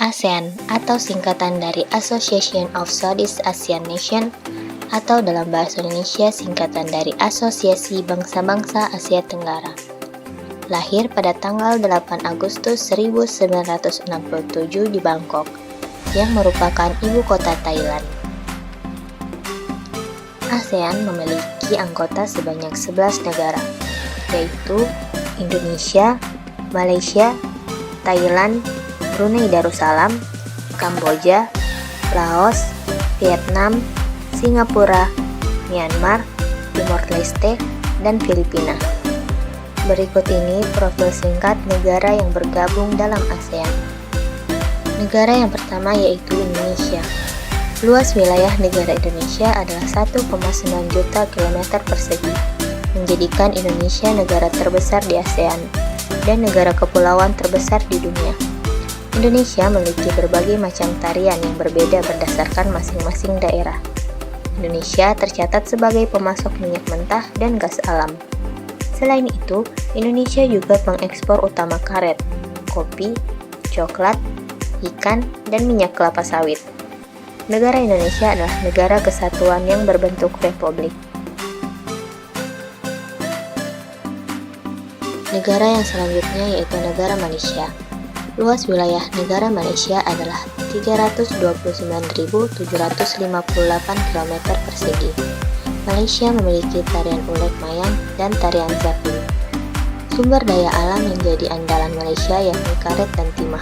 ASEAN atau singkatan dari Association of Southeast Asian Nations atau dalam bahasa Indonesia singkatan dari Asosiasi Bangsa-Bangsa Asia Tenggara. Lahir pada tanggal 8 Agustus 1967 di Bangkok, yang merupakan ibu kota Thailand. ASEAN memiliki anggota sebanyak 11 negara, yaitu Indonesia, Malaysia, Thailand, Brunei Darussalam, Kamboja, Laos, Vietnam, Singapura, Myanmar, Timor Leste, dan Filipina. Berikut ini profil singkat negara yang bergabung dalam ASEAN. Negara yang pertama yaitu Indonesia. Luas wilayah negara Indonesia adalah 1,9 juta kilometer persegi, menjadikan Indonesia negara terbesar di ASEAN dan negara kepulauan terbesar di dunia. Indonesia memiliki berbagai macam tarian yang berbeda berdasarkan masing-masing daerah. Indonesia tercatat sebagai pemasok minyak mentah dan gas alam. Selain itu, Indonesia juga pengekspor utama karet, kopi, coklat, ikan, dan minyak kelapa sawit. Negara Indonesia adalah negara kesatuan yang berbentuk republik. Negara yang selanjutnya yaitu negara Malaysia. Luas wilayah negara Malaysia adalah 329.758 km persegi. Malaysia memiliki tarian uleg mayang dan tarian zapin. Sumber daya alam yang jadi andalan Malaysia yakni karet dan timah.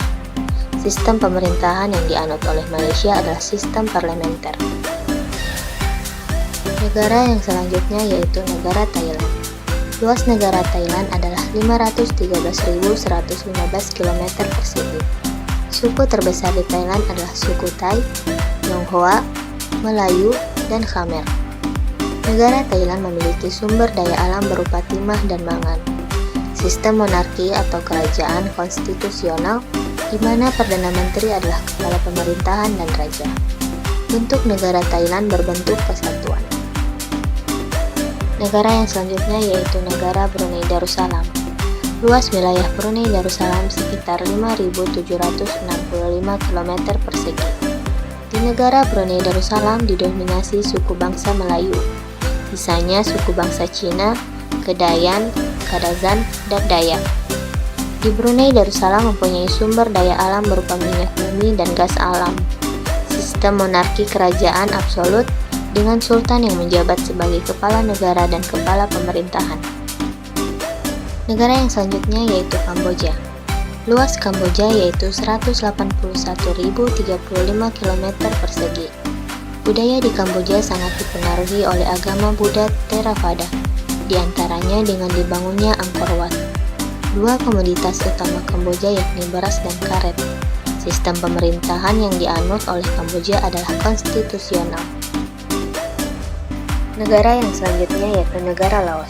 Sistem pemerintahan yang dianut oleh Malaysia adalah sistem parlementer. Negara yang selanjutnya yaitu negara Thailand. Luas negara Thailand adalah 513.115 km persegi. Suku terbesar di Thailand adalah suku Thai, Tionghoa, Melayu, dan Khmer. Negara Thailand memiliki sumber daya alam berupa timah dan mangan. Sistem monarki atau kerajaan konstitusional di mana Perdana Menteri adalah kepala pemerintahan dan raja. Bentuk negara Thailand berbentuk kesatuan. Negara yang selanjutnya yaitu negara Brunei Darussalam. Luas wilayah Brunei Darussalam sekitar 5.765 km persegi. Di negara Brunei Darussalam didominasi suku bangsa Melayu, sisanya suku bangsa Cina, Kedayan, Kadazan, dan Dayak. Di Brunei Darussalam mempunyai sumber daya alam berupa minyak bumi dan gas alam. Sistem monarki kerajaan absolut dengan sultan yang menjabat sebagai kepala negara dan kepala pemerintahan. Negara yang selanjutnya yaitu Kamboja. Luas Kamboja yaitu 181.035 km persegi. Budaya di Kamboja sangat dipengaruhi oleh agama Buddha Theravada, di antaranya dengan dibangunnya Angkor Wat. Dua komoditas utama Kamboja yakni beras dan karet. Sistem pemerintahan yang dianut oleh Kamboja adalah konstitusional. Negara yang selanjutnya yaitu negara Laos.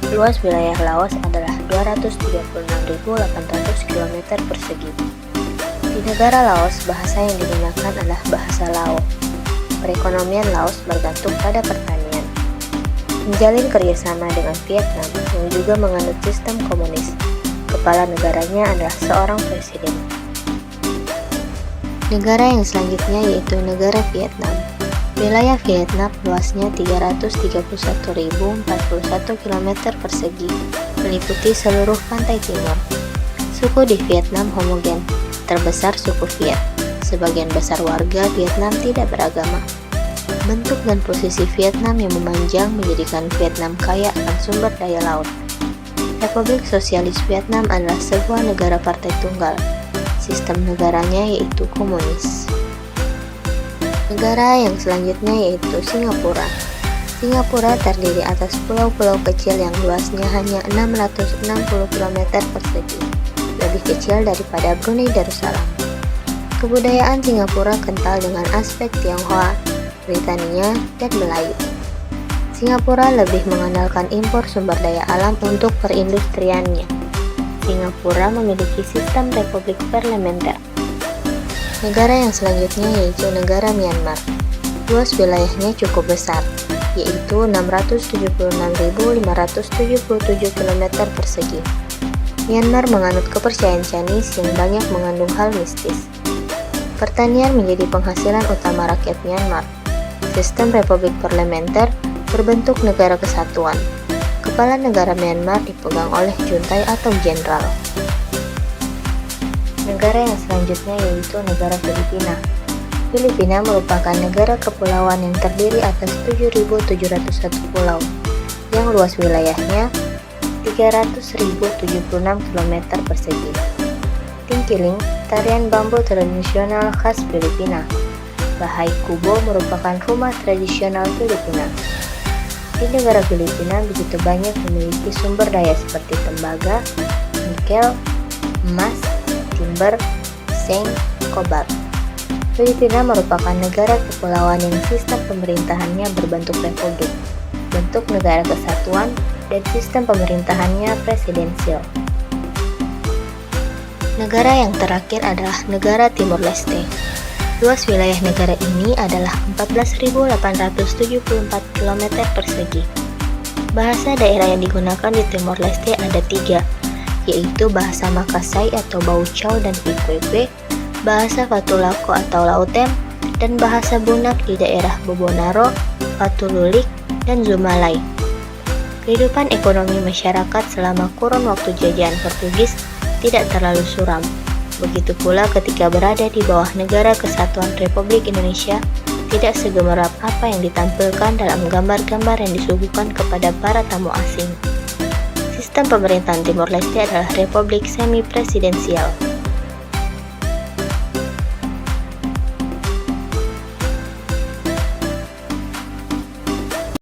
Luas wilayah Laos adalah 236.800 km persegi. Di negara Laos, bahasa yang digunakan adalah bahasa Lao. Perekonomian Laos bergantung pada pertanian. Menjalin kerjasama dengan Vietnam yang juga menganut sistem komunis. Kepala negaranya adalah seorang presiden. Negara yang selanjutnya yaitu negara Vietnam. Wilayah Vietnam luasnya 331.041 km persegi, meliputi seluruh pantai timur. Suku di Vietnam homogen, terbesar suku Viet. Sebagian besar warga Vietnam tidak beragama. Bentuk dan posisi Vietnam yang memanjang menjadikan Vietnam kaya akan sumber daya laut. Republik Sosialis Vietnam adalah sebuah negara partai tunggal. Sistem negaranya yaitu komunis. Negara yang selanjutnya yaitu Singapura. Singapura terdiri atas pulau-pulau kecil yang luasnya hanya 660 km persegi, lebih kecil daripada Brunei Darussalam. Kebudayaan Singapura kental dengan aspek Tionghoa, Britania, dan Melayu. Singapura lebih mengandalkan impor sumber daya alam untuk perindustriannya. Singapura memiliki sistem republik parlementer. Negara yang selanjutnya yaitu negara Myanmar. Luas wilayahnya cukup besar, yaitu 676.577 km persegi. Myanmar menganut kepercayaan Chinese yang banyak mengandung hal mistis. Pertanian menjadi penghasilan utama rakyat Myanmar. Sistem republik parlementer berbentuk negara kesatuan. Kepala negara Myanmar dipegang oleh juntai atau jenderal. Negara yang selanjutnya yaitu negara Filipina. Filipina merupakan negara kepulauan yang terdiri atas 7.701 pulau, yang luas wilayahnya 300.076 km persegi. Tingkiling, tarian bambu tradisional khas Filipina. Bahai Kubo merupakan rumah tradisional Filipina. Di negara Filipina begitu banyak memiliki sumber daya seperti tembaga, nikel, emas, timber, seng, kobalt. Filipina merupakan negara kepulauan yang sistem pemerintahannya berbentuk republik, bentuk negara kesatuan, dan sistem pemerintahannya presidensial. Negara yang terakhir adalah negara Timor Leste. Luas wilayah negara ini adalah 14.874 km persegi. Bahasa daerah yang digunakan di Timor Leste ada 3, yaitu bahasa Makassai atau Bauchau dan Ikwekwe, bahasa Fatulako atau Lautem, dan bahasa Bunak di daerah Bobonaro, Fatululik, dan Zumalai. Kehidupan ekonomi masyarakat selama kurun waktu jajahan Portugis tidak terlalu suram. Begitu pula ketika berada di bawah Negara Kesatuan Republik Indonesia, tidak segemerlap apa yang ditampilkan dalam gambar-gambar yang disuguhkan kepada para tamu asing. Sistem pemerintahan Timor Leste adalah republik semi-presidensial.